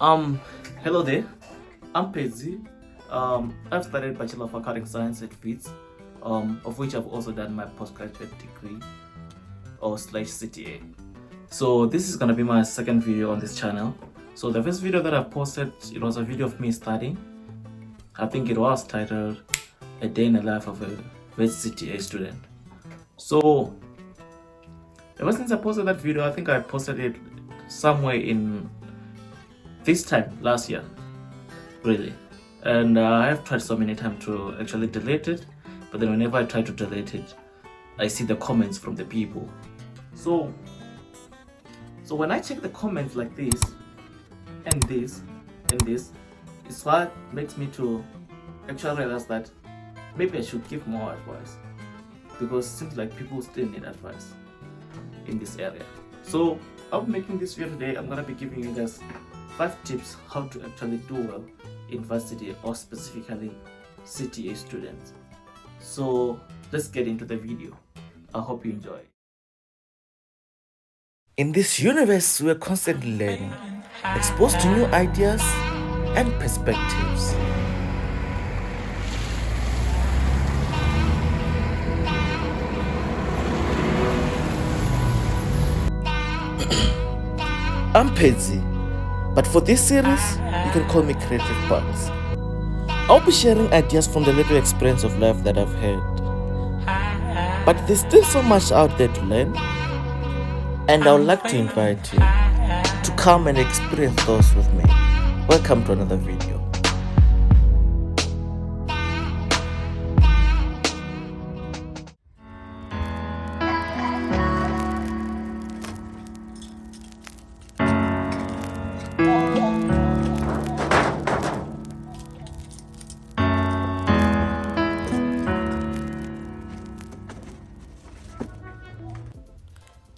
Um, Hello there. I'm Pezzi. I've studied Bachelor of Accounting Science at FITS, of which I've also done my postgraduate degree or slash CTA. So this is gonna be my second video on this channel. So the first video that I posted, it was a video of me studying. I think it was titled "A Day in the Life of a Vet CTA Student." So ever since I posted that video, I think I posted it somewhere in this time last year, really. And I have tried so many times to actually delete it, but then whenever I try to delete it, I see the comments from the people. So when I check the comments like this and this and this, it's what makes me to actually realize that maybe I should give more advice, because it seems like people still need advice in this area. So I'm making this video today. I'm gonna be giving you guys 5 tips how to actually do well in varsity, or specifically CTA students. So let's get into the video. I hope you enjoy. In this universe, we're constantly learning, exposed to new ideas and perspectives. I'm Pezzi, but for this series, you can call me Creative Bugs. I'll be sharing ideas from the little experience of life that I've had. But there's still so much out there to learn, and I would like to invite you to come and experience those with me. Welcome to another video.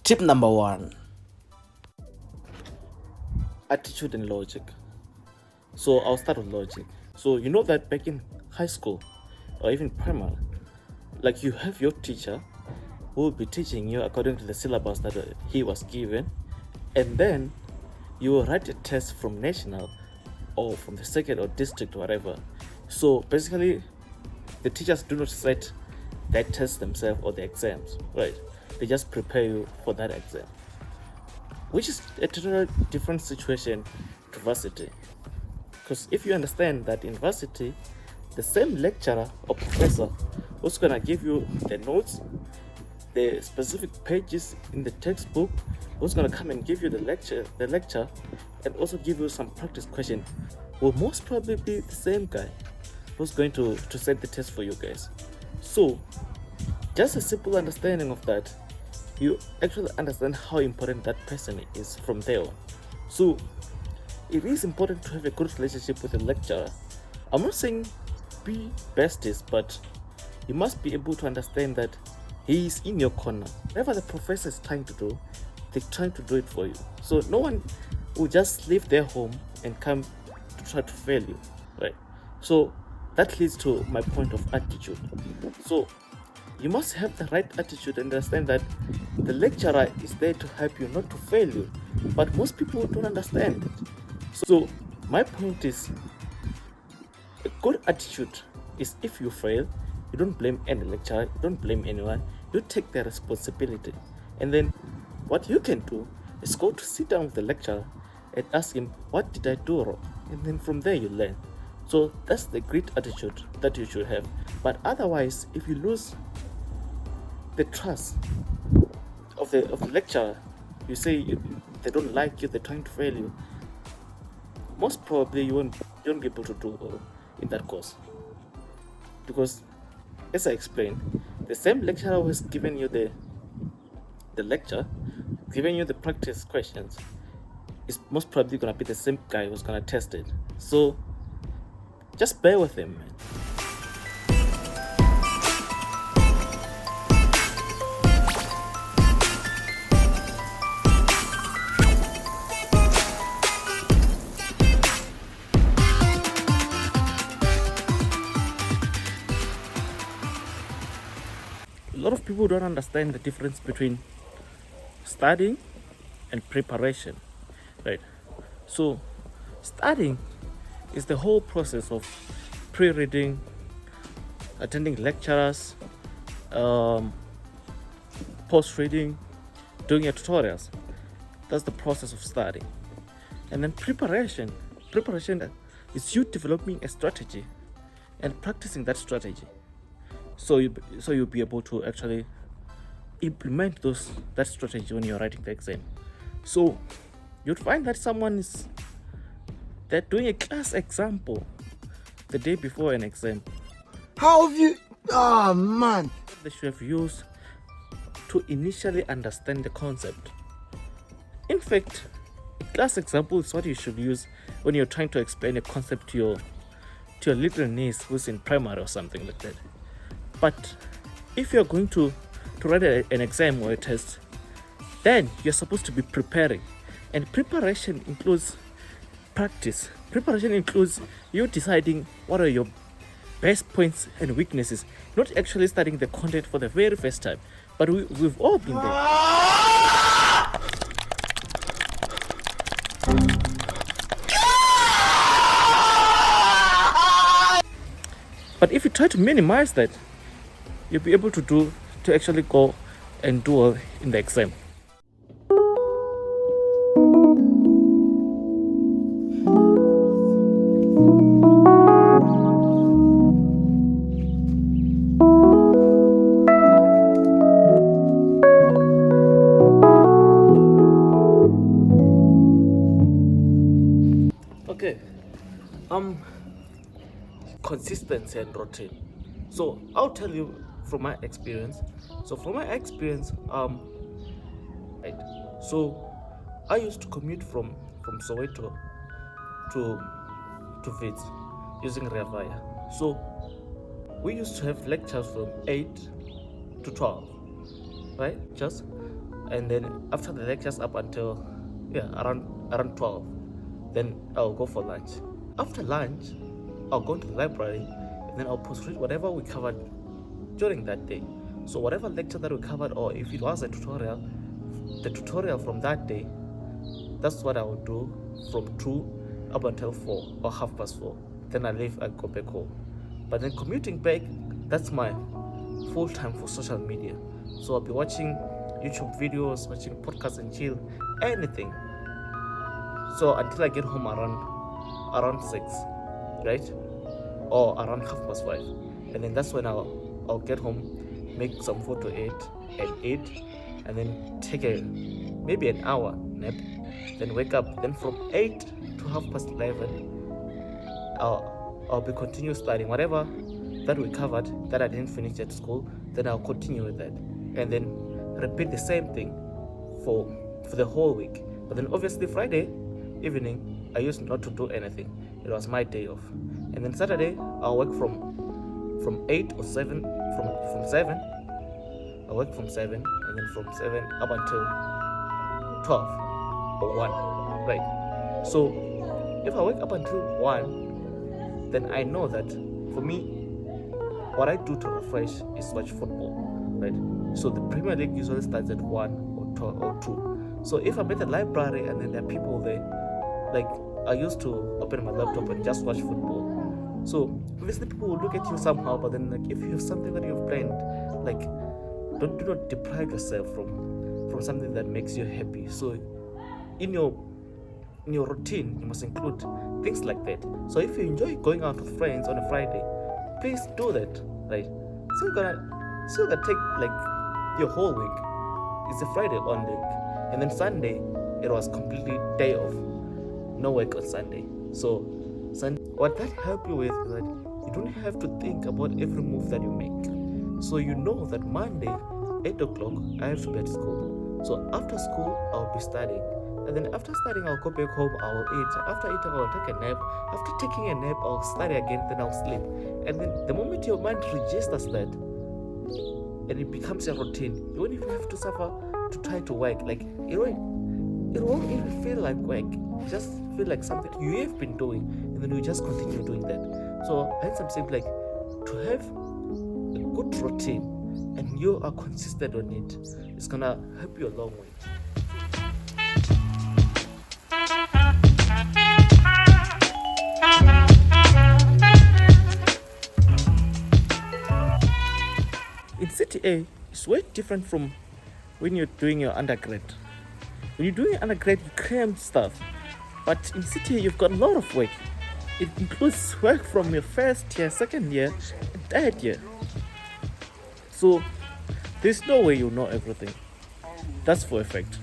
Tip number 1: attitude and logic. So I'll start with logic. So you know that back in high school or even primary, like you have your teacher who will be teaching you according to the syllabus that he was given, and then you will write a test from national or from the circuit or district or whatever. So basically, the teachers do not set that test themselves or the exams, right? They just prepare you for that exam, which is a totally different situation to varsity. Because if you understand that in varsity, the same lecturer or professor who's gonna give you the notes, the specific pages in the textbook, who's gonna come and give you the lecture, and also give you some practice question, will most probably be the same guy who's going to set the test for you guys. So just a simple understanding of that, you actually understand how important that person is from there on. So it is important to have a good relationship with the lecturer. I'm not saying be besties, but you must be able to understand that he is in your corner. Whatever the professor is trying to do, they're trying to do it for you. So no one will just leave their home and come to try to fail you, right? So that leads to my point of attitude. So you must have the right attitude and understand that the lecturer is there to help you, not to fail you. But most people don't understand it. So my point is, a good attitude is if you fail, you don't blame any lecturer, you don't blame anyone, you take the responsibility. And then what you can do is go to sit down with the lecturer and ask him, what did I do wrong? And then from there you learn. So that's the great attitude that you should have. But otherwise, if you lose the trust of the lecturer, you say they don't like you, they're trying to fail you, most probably you won't be able to do well in that course. Because as I explained, the same lecturer who has given you the lecture, giving you the practice questions, is most probably gonna be the same guy who's gonna test it. So just bear with him, man. A lot of people don't understand the difference between studying and preparation, right? So Studying is the whole process of pre-reading, attending lectures, post-reading, doing your tutorials. That's the process of studying. And then preparation is you developing a strategy and practicing that strategy. So you'll be able to actually implement that strategy when you're writing the exam. So you'd find that they're doing a class example the day before an exam. How have you? Oh man. They should have used to initially understand the concept. In fact, a class example is what you should use when you're trying to explain a concept to your little niece who's in primary or something like that. But if you're going to write an exam or a test, then you're supposed to be preparing. And preparation includes practice. Preparation includes you deciding what are your best points and weaknesses, not actually studying the content for the very first time. But we've all been there. But if you try to minimize that, you'll be able to actually go and do well in the exam. Okay, consistency and routine. So I'll tell you from my experience. Right. So I used to commute from Soweto to Wits using Ravaya. So we used to have lectures from 8 to 12, right? And then after the lectures up until around 12, then I'll go for lunch. After lunch, I'll go to the library and then I'll post-read whatever we covered during that day. So whatever lecture that we covered, or if it was a tutorial, the tutorial from that day, that's what I would do from 2 up until 4 or 4:30. Then I leave, I go back home. But then commuting back, that's my full time for social media. So I'll be watching YouTube videos, watching podcasts and chill, anything. So until I get home around 6, right? Or around 5:30. And then that's when I'll get home, make some food to eat and eat, and then take maybe an hour nap, then wake up. Then from 8 to 11:30, I'll be continue studying whatever that we covered that I didn't finish at school. Then I'll continue with that, and then repeat the same thing for the whole week. But then obviously Friday evening I used not to do anything. It was my day off. And then Saturday I'll work from 8 or 7, from 7. I work from 7, and then from 7 up until 12 or 1, right? So if I wake up until 1, then I know that for me, what I do to refresh is watch football, right? So the Premier League usually starts at 1 or 2. So if I'm at the library and then there are people there, like I used to open my laptop and just watch football. So obviously people will look at you somehow, but then like if you have something that you've planned, like do not deprive yourself from something that makes you happy. So in your routine, you must include things like that. So if you enjoy going out with friends on a Friday, please do that, right? So you're gonna take like your whole week. It's a Friday only, and then Sunday it was completely day off, no work on Sunday. So what that help you with is that you don't have to think about every move that you make. So you know that Monday 8 o'clock I have to be at school. So after school I'll be studying, and then after studying I'll go back home, I will eat. After eating I'll take a nap. After taking a nap I'll study again, then I'll sleep. And then the moment your mind registers that and it becomes a routine, you won't even have to suffer to try to work. Like it won't even feel like work. It just feel like something you have been doing, and then you just continue doing that. So hence I'm saying, like, to have a good routine and you are consistent on it, it's gonna help you a long way. CTA is way different from when you're doing your undergrad. When you're doing your undergrad, you cram stuff. But in CTA, you've got a lot of work. It includes work from your first year, second year, and third year. So there's no way you'll know everything. That's for a fact.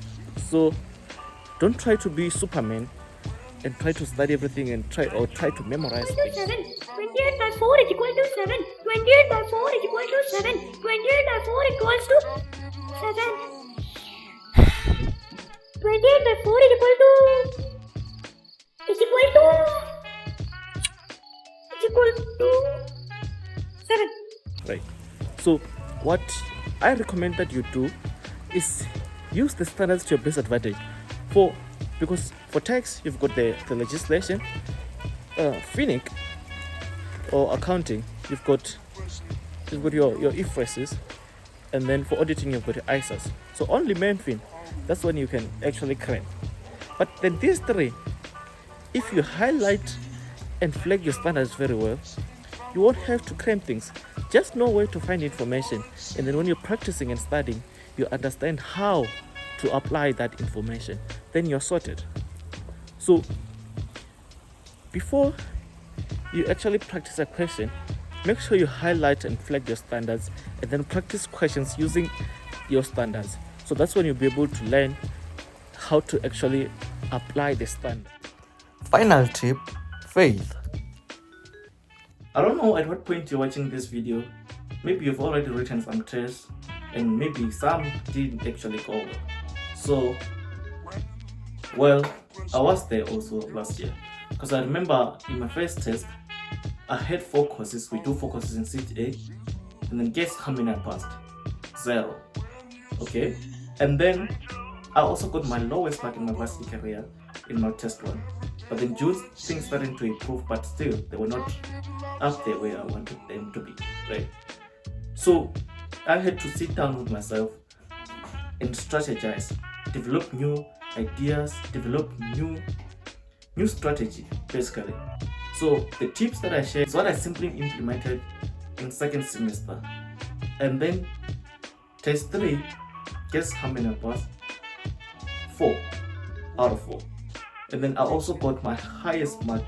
So don't try to be Superman and try to study everything and try to memorize things. 7. 28 by 4 is equal to 7. 28 by 4 is equal to 7. 28 by 4 equals to 7. 28 by 4 is equal to 7. Right. So what I recommend that you do is use the standards to your best advantage. Because for tax you've got the legislation, FINIC or accounting you've got your IFRSs, and then for auditing you've got your ISAs. So only MainFin, that's when you can actually cram. But then these three, if you highlight and flag your standards very well, you won't have to cram things. Just know where to find information, and then when you're practicing and studying, you understand how to apply that information. Then you're sorted. So before you actually practice a question, make sure you highlight and flag your standards, and then practice questions using your standards. So that's when you'll be able to learn how to actually apply the standard. Final tip, faith. I don't know at what point you're watching this video. Maybe you've already written some tests, and maybe some didn't actually go well. So, well, I was there also last year, because I remember in my first test, I had 4 courses. We do 4 courses in CTA, and then guess how many I passed? 0. Okay, and then I also got my lowest mark in my varsity career in my test 1. But then things started to improve, but still they were not up there where I wanted them to be, right? So I had to sit down with myself and strategize, develop new ideas, develop new strategy, basically. So the tips that I shared is what I simply implemented in second semester. And then test 3, guess how many I passed? 4 out of 4. And then I also got my highest mark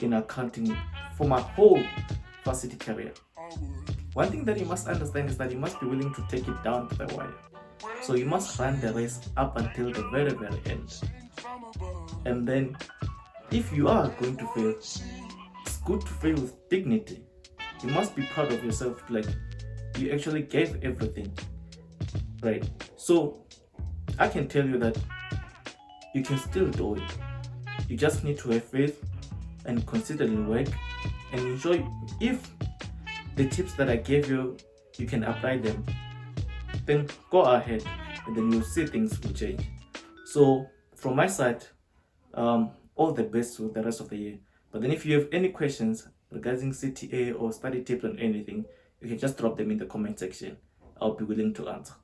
in accounting for my whole varsity career. One thing that you must understand is that you must be willing to take it down to the wire. So you must run the race up until the very, very end. And then if you are going to fail, it's good to fail with dignity. You must be proud of yourself, like you actually gave everything, right? So I can tell you that you can still do it. You just need to have faith and constantly work and enjoy. If the tips that I gave you, you can apply them, then go ahead, and then you'll see things will change. So from my side, all the best with the rest of the year. But then if you have any questions regarding CTA or study tips on anything, you can just drop them in the comment section. I'll be willing to answer.